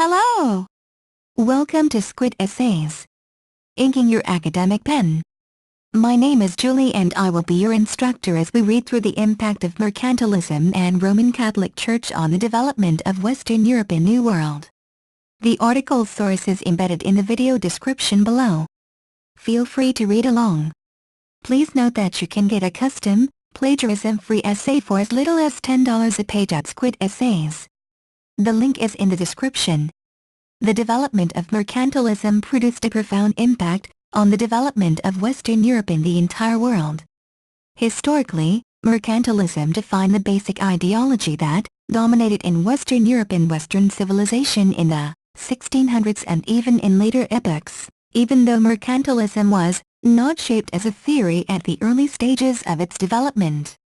Hello! Welcome to Squid Essays. Inking your academic pen. My name is Julie and I will be your instructor as we read through the impact of mercantilism and Roman Catholic Church on the development of Western Europe and New World. The article source is embedded in the video description below. Feel free to read along. Please note that you can get a custom, plagiarism-free essay for as little as $10 a page at Squid Essays. The link is in the description. The development of mercantilism produced a profound impact on the development of Western Europe and the entire world. Historically, mercantilism defined the basic ideology that dominated in Western Europe and Western civilization in the 1600s and even in later epochs, even though mercantilism was not shaped as a theory at the early stages of its development.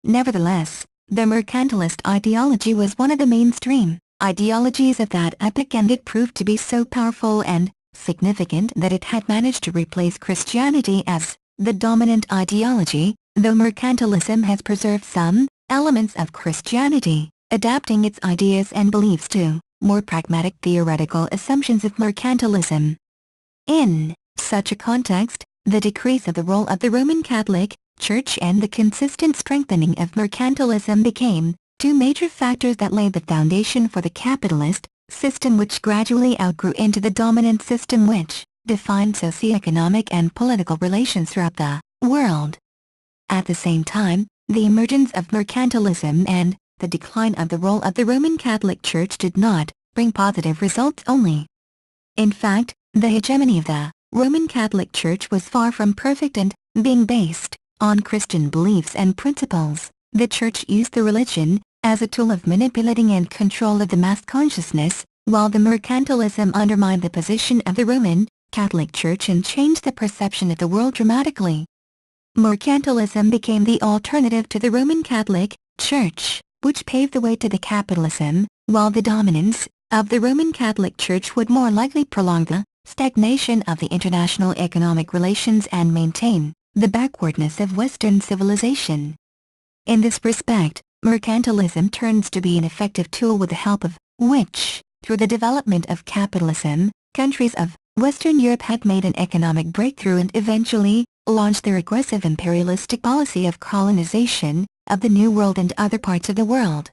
Nevertheless, the mercantilist ideology was one of the mainstream ideologies of that epoch, and it proved to be so powerful and significant that it had managed to replace Christianity as the dominant ideology, though mercantilism has preserved some elements of Christianity, adapting its ideas and beliefs to more pragmatic theoretical assumptions of mercantilism. In such a context, the decrease of the role of the Roman Catholic Church and the consistent strengthening of mercantilism became two major factors that laid the foundation for the capitalist system, which gradually outgrew into the dominant system which defined socioeconomic and political relations throughout the world. At the same time, the emergence of mercantilism and the decline of the role of the Roman Catholic Church did not bring positive results only. In fact, the hegemony of the Roman Catholic Church was far from perfect, and, being based on Christian beliefs and principles, the Church used the religion as a tool of manipulating and control of the mass consciousness, while the mercantilism undermined the position of the Roman Catholic Church and changed the perception of the world dramatically. Mercantilism became the alternative to the Roman Catholic Church, which paved the way to the capitalism, while the dominance of the Roman Catholic Church would more likely prolong the stagnation of the international economic relations and maintain the backwardness of Western civilization. In this respect, mercantilism turns to be an effective tool with the help of which, through the development of capitalism, countries of Western Europe had made an economic breakthrough and eventually launched their aggressive imperialistic policy of colonization of the New World and other parts of the world.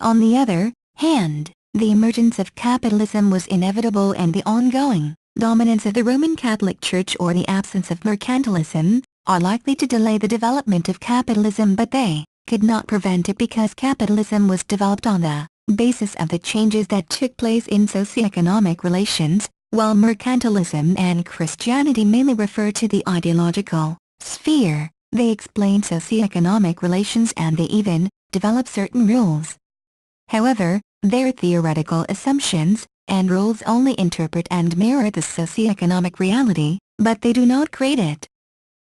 On the other hand, the emergence of capitalism was inevitable, and the ongoing dominance of the Roman Catholic Church or the absence of mercantilism are likely to delay the development of capitalism, but they could not prevent it because capitalism was developed on the basis of the changes that took place in socioeconomic relations, while mercantilism and Christianity mainly refer to the ideological sphere. They explain socioeconomic relations and they even develop certain rules. However, their theoretical assumptions and rules only interpret and mirror the socioeconomic reality, but they do not create it.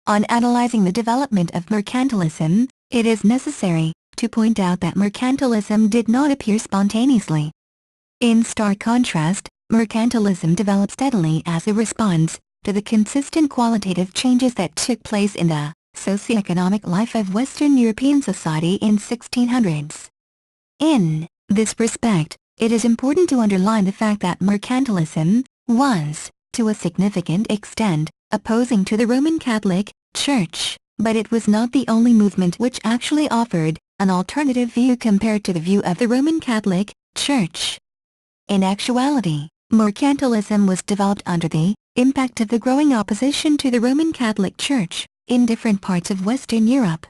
On analyzing the development of mercantilism, it is necessary to point out that mercantilism did not appear spontaneously. In stark contrast, mercantilism developed steadily as a response to the consistent qualitative changes that took place in the socioeconomic life of Western European society in 1600s. In this respect, it is important to underline the fact that mercantilism was, to a significant extent, opposing to the Roman Catholic Church, but it was not the only movement which actually offered an alternative view compared to the view of the Roman Catholic Church. In actuality, mercantilism was developed under the impact of the growing opposition to the Roman Catholic Church in different parts of Western Europe.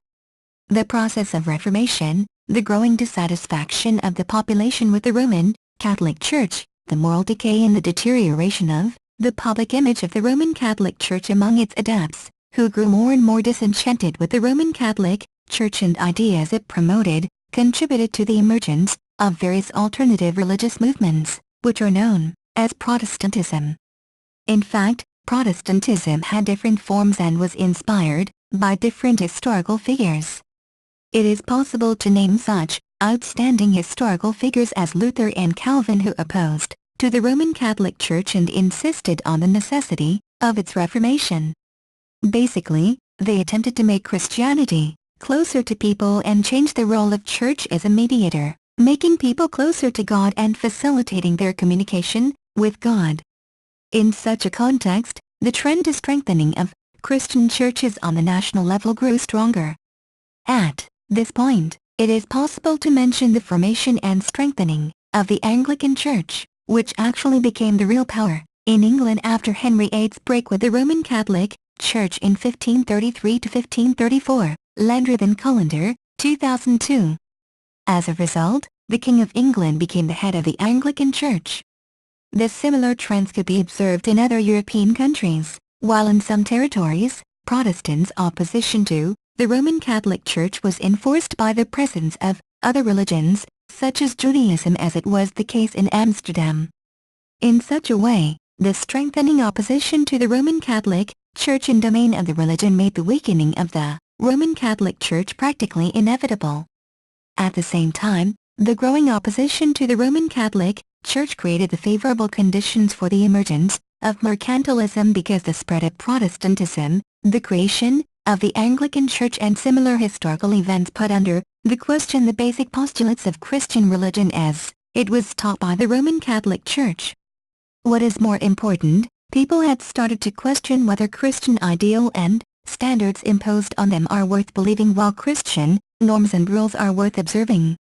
The process of Reformation, the growing dissatisfaction of the population with the Roman Catholic Church, the moral decay and the deterioration of the public image of the Roman Catholic Church among its adepts, who grew more and more disenchanted with the Roman Catholic Church and ideas it promoted, contributed to the emergence of various alternative religious movements, which are known as Protestantism. In fact, Protestantism had different forms and was inspired by different historical figures. It is possible to name such outstanding historical figures as Luther and Calvin, who opposed to the Roman Catholic Church and insisted on the necessity of its reformation. Basically, they attempted to make Christianity closer to people and change the role of church as a mediator making people closer to God and facilitating their communication with God. In such a context, the trend to strengthening of Christian churches on the national level grew stronger. At this point, it is possible to mention the formation and strengthening of the Anglican Church, which actually became the real power in England after Henry VIII's break with the Roman Catholic Church in 1533 to 1534, Landreth and Colander, 2002. As a result, the King of England became the head of the Anglican Church. The similar trends could be observed in other European countries, while in some territories, Protestants' opposition to the Roman Catholic Church was enforced by the presence of other religions, such as Judaism, as it was the case in Amsterdam. In such a way, the strengthening opposition to the Roman Catholic Church in domain of the religion made the weakening of the Roman Catholic Church practically inevitable. At the same time, the growing opposition to the Roman Catholic Church created the favorable conditions for the emergence of mercantilism because the spread of Protestantism, the creation of the Anglican Church and similar historical events put under the question the basic postulates of Christian religion as it was taught by the Roman Catholic Church. What is more important, people had started to question whether Christian ideal and standards imposed on them are worth believing, while Christian norms and rules are worth observing.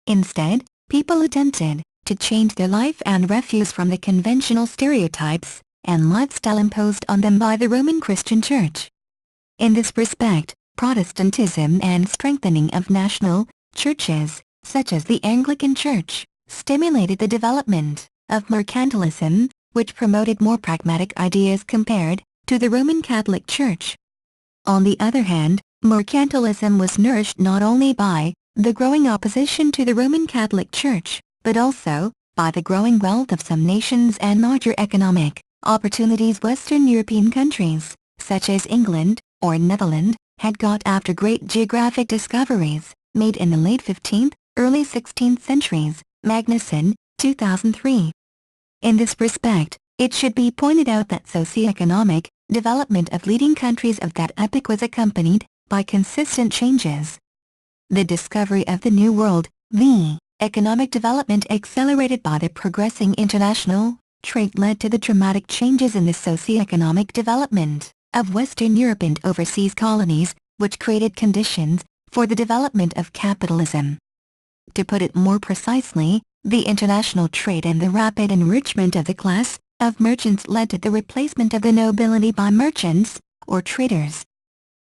Instead, people attempted to change their life and refuse from the conventional stereotypes and lifestyle imposed on them by the Roman Christian Church. In this respect, Protestantism and strengthening of national churches, such as the Anglican Church, stimulated the development of mercantilism, which promoted more pragmatic ideas compared to the Roman Catholic Church. On the other hand, mercantilism was nourished not only by the growing opposition to the Roman Catholic Church, but also by the growing wealth of some nations and larger economic opportunities Western European countries, such as England or Netherlands, had got after great geographic discoveries made in the late 15th, early 16th centuries. Magnuson, 2003. In this respect, it should be pointed out that socioeconomic development of leading countries of that epoch was accompanied by consistent changes. The discovery of the New World, the economic development accelerated by the progressing international trade, led to the dramatic changes in the socioeconomic development of Western Europe and overseas colonies, which created conditions for the development of capitalism. To put it more precisely, the international trade and the rapid enrichment of the class of merchants led to the replacement of the nobility by merchants, or traders.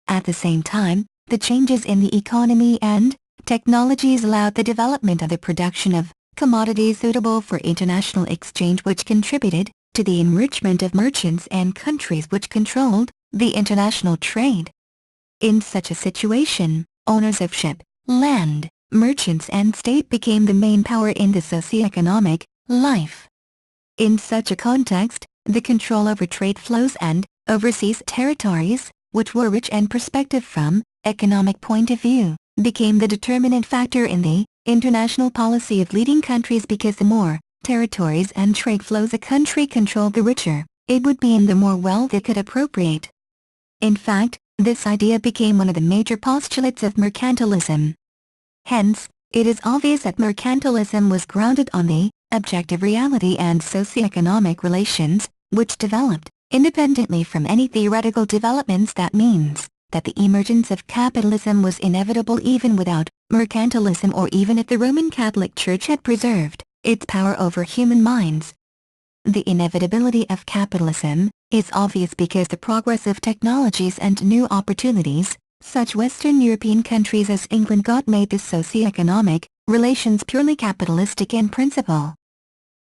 At the same time, the changes in the economy and technologies allowed the development of the production of commodities suitable for international exchange, which contributed to the enrichment of merchants and countries which controlled the international trade. In such a situation, owners of ship, land, merchants and state became the main power in the socioeconomic life. In such a context, the control over trade flows and overseas territories, which were rich and prospective from economic point of view, became the determinant factor in the international policy of leading countries, because the more territories and trade flows a country controlled, the richer it would be and the more wealth it could appropriate. In fact, this idea became one of the major postulates of mercantilism. Hence, it is obvious that mercantilism was grounded on the objective reality and socioeconomic relations, which developed independently from any theoretical developments. That means that the emergence of capitalism was inevitable even without mercantilism, or even if the Roman Catholic Church had preserved its power over human minds. The inevitability of capitalism is obvious because the progress of technologies and new opportunities, such Western European countries as England got, made the socioeconomic relations purely capitalistic in principle.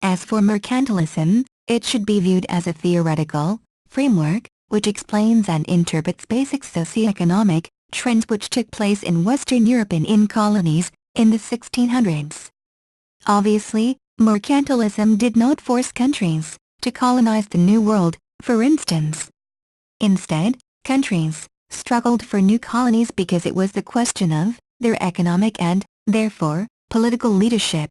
As for mercantilism, it should be viewed as a theoretical framework, which explains and interprets basic socioeconomic trends which took place in Western Europe and in colonies in the 1600s. Obviously, mercantilism did not force countries to colonize the New World, for instance. Instead, countries struggled for new colonies because it was the question of their economic and, therefore, political leadership.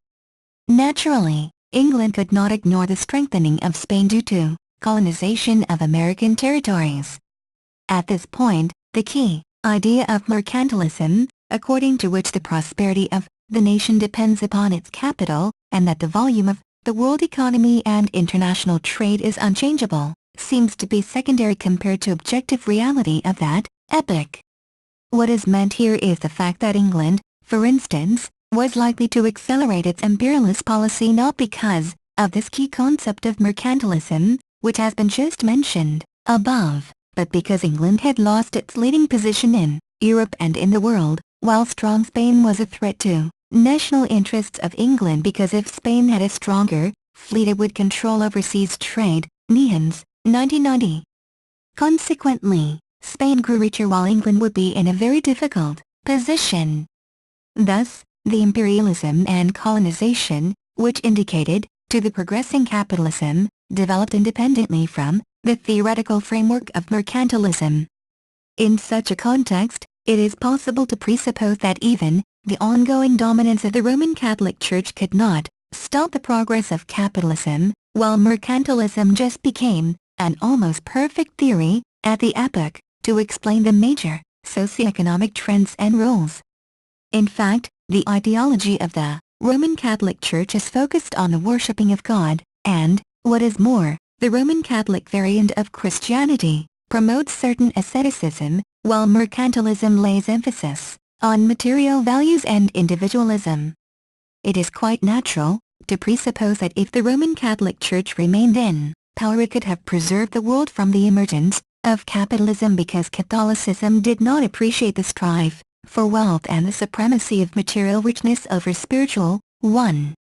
Naturally, England could not ignore the strengthening of Spain due to colonization of American territories. At this point, the key idea of mercantilism, according to which the prosperity of the nation depends upon its capital, and that the volume of the world economy and international trade is unchangeable, seems to be secondary compared to objective reality of that epoch. What is meant here is the fact that England, for instance, was likely to accelerate its imperialist policy not because of this key concept of mercantilism, which has been just mentioned above, but because England had lost its leading position in Europe and in the world, while strong Spain was a threat to national interests of England because if Spain had a stronger fleet it would control overseas trade. Nehans, 1990. Consequently, Spain grew richer while England would be in a very difficult position. Thus, the imperialism and colonization, which indicated, to the progressing capitalism, developed independently from the theoretical framework of mercantilism. In such a context, it is possible to presuppose that even the ongoing dominance of the Roman Catholic Church could not stop the progress of capitalism, while mercantilism just became an almost perfect theory at the epoch to explain the major socioeconomic trends and rules. In fact, the ideology of the Roman Catholic Church is focused on the worshipping of God, and, what is more, the Roman Catholic variant of Christianity promotes certain asceticism, while mercantilism lays emphasis on material values and individualism. It is quite natural to presuppose that if the Roman Catholic Church remained in power it could have preserved the world from the emergence of capitalism because Catholicism did not appreciate the strife for wealth and the supremacy of material richness over spiritual one.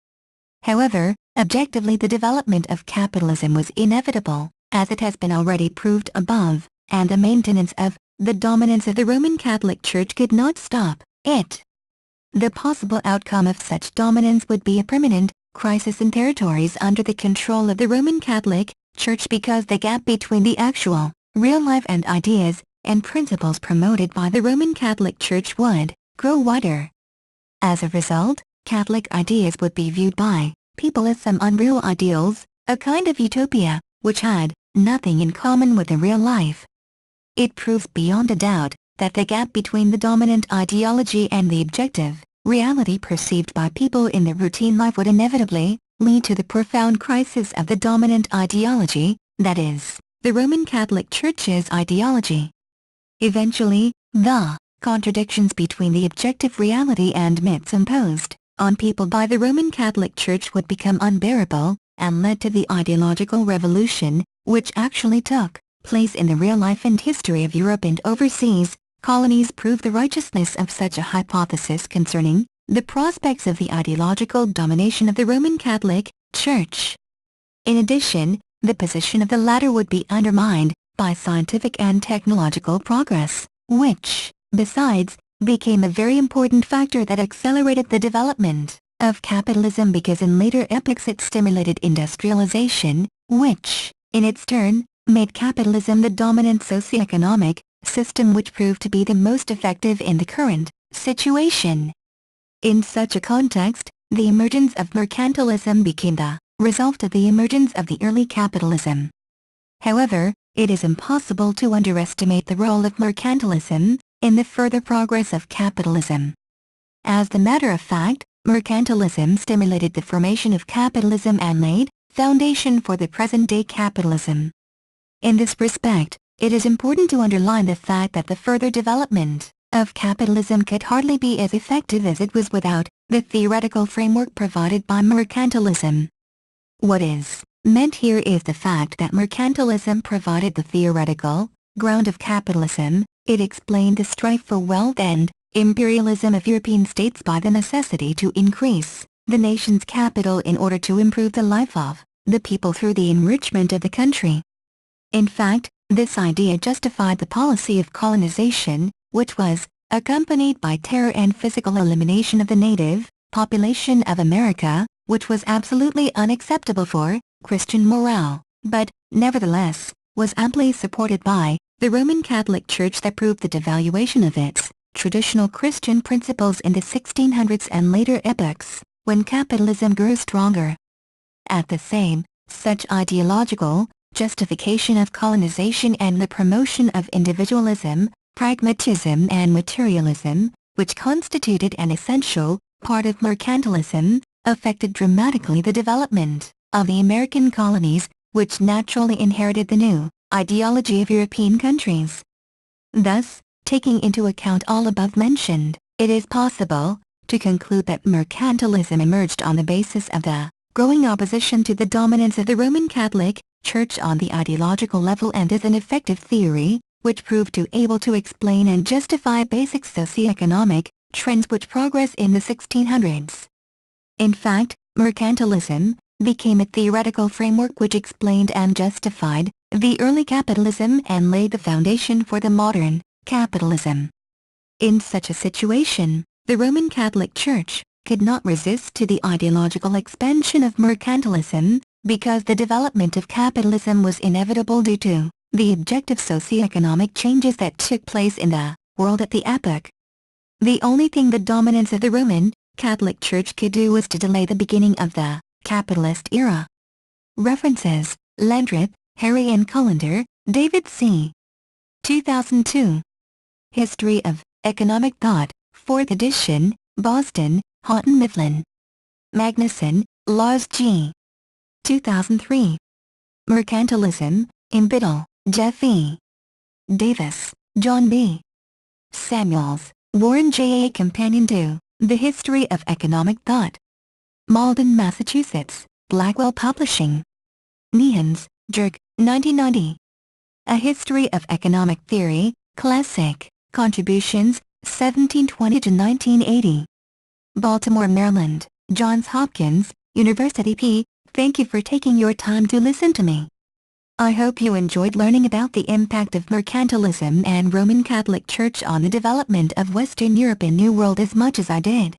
However, objectively the development of capitalism was inevitable, as it has been already proved above, and the maintenance of the dominance of the Roman Catholic Church could not stop it. The possible outcome of such dominance would be a permanent crisis in territories under the control of the Roman Catholic Church because the gap between the actual, real life and ideas and principles promoted by the Roman Catholic Church would grow wider. As a result, Catholic ideas would be viewed by people as some unreal ideals, a kind of utopia, which had nothing in common with the real life. It proves beyond a doubt that the gap between the dominant ideology and the objective reality perceived by people in their routine life would inevitably lead to the profound crisis of the dominant ideology, that is, the Roman Catholic Church's ideology. Eventually, the contradictions between the objective reality and myths imposed on people by the Roman Catholic Church would become unbearable, and led to the ideological revolution, which actually took place in the real life and history of Europe and overseas. Colonies prove the righteousness of such a hypothesis concerning the prospects of the ideological domination of the Roman Catholic Church. In addition, the position of the latter would be undermined by scientific and technological progress, which, besides, became a very important factor that accelerated the development of capitalism because in later epochs it stimulated industrialization, which, in its turn, made capitalism the dominant socioeconomic system which proved to be the most effective in the current situation. In such a context, the emergence of mercantilism became the result of the emergence of the early capitalism. However, it is impossible to underestimate the role of mercantilism in the further progress of capitalism. As the matter of fact, mercantilism stimulated the formation of capitalism and laid foundation for the present-day capitalism. In this respect, it is important to underline the fact that the further development of capitalism could hardly be as effective as it was without the theoretical framework provided by mercantilism. What is meant here is the fact that mercantilism provided the theoretical ground of capitalism. It explained the strife for wealth and imperialism of European states by the necessity to increase the nation's capital in order to improve the life of the people through the enrichment of the country. In fact, this idea justified the policy of colonization, which was accompanied by terror and physical elimination of the native population of America, which was absolutely unacceptable for Christian morale, but, nevertheless, was amply supported by the Roman Catholic Church that proved the devaluation of its traditional Christian principles in the 1600s and later epochs, when capitalism grew stronger. At the same, such ideological justification of colonization and the promotion of individualism, pragmatism and materialism, which constituted an essential part of mercantilism, affected dramatically the development of the American colonies, which naturally inherited the new ideology of European countries. Thus, taking into account all above mentioned, it is possible to conclude that mercantilism emerged on the basis of the growing opposition to the dominance of the Roman Catholic Church on the ideological level, and is an effective theory, which proved to able to explain and justify basic socioeconomic trends which progress in the 1600s. In fact, mercantilism became a theoretical framework which explained and justified the early capitalism and laid the foundation for the modern capitalism. In such a situation, the Roman Catholic Church could not resist to the ideological expansion of mercantilism, because the development of capitalism was inevitable due to the objective socioeconomic changes that took place in the world at the epoch. The only thing the dominance of the Roman Catholic Church could do was to delay the beginning of the capitalist era. References: Landreth, Harry N. Cullender, David C. 2002. History of Economic Thought, 4th edition, Boston, Houghton Mifflin. Magnuson, Lars G. 2003. Mercantilism, in Biddle, Jeff E. Davis, John B. Samuels, Warren J. A Companion to The History of Economic Thought. Malden, Massachusetts, Blackwell Publishing. Nehans, Jurg, 1990. A History of Economic Theory, Classic, Contributions, 1720 to 1980. Baltimore, Maryland, Johns Hopkins University P. Thank you for taking your time to listen to me. I hope you enjoyed learning about the impact of mercantilism and Roman Catholic Church on the development of Western Europe and New World as much as I did.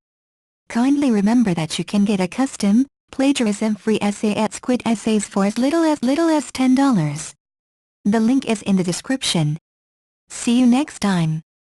Kindly remember that you can get a custom, plagiarism-free essay at Squid Essays for as little as $10. The link is in the description. See you next time.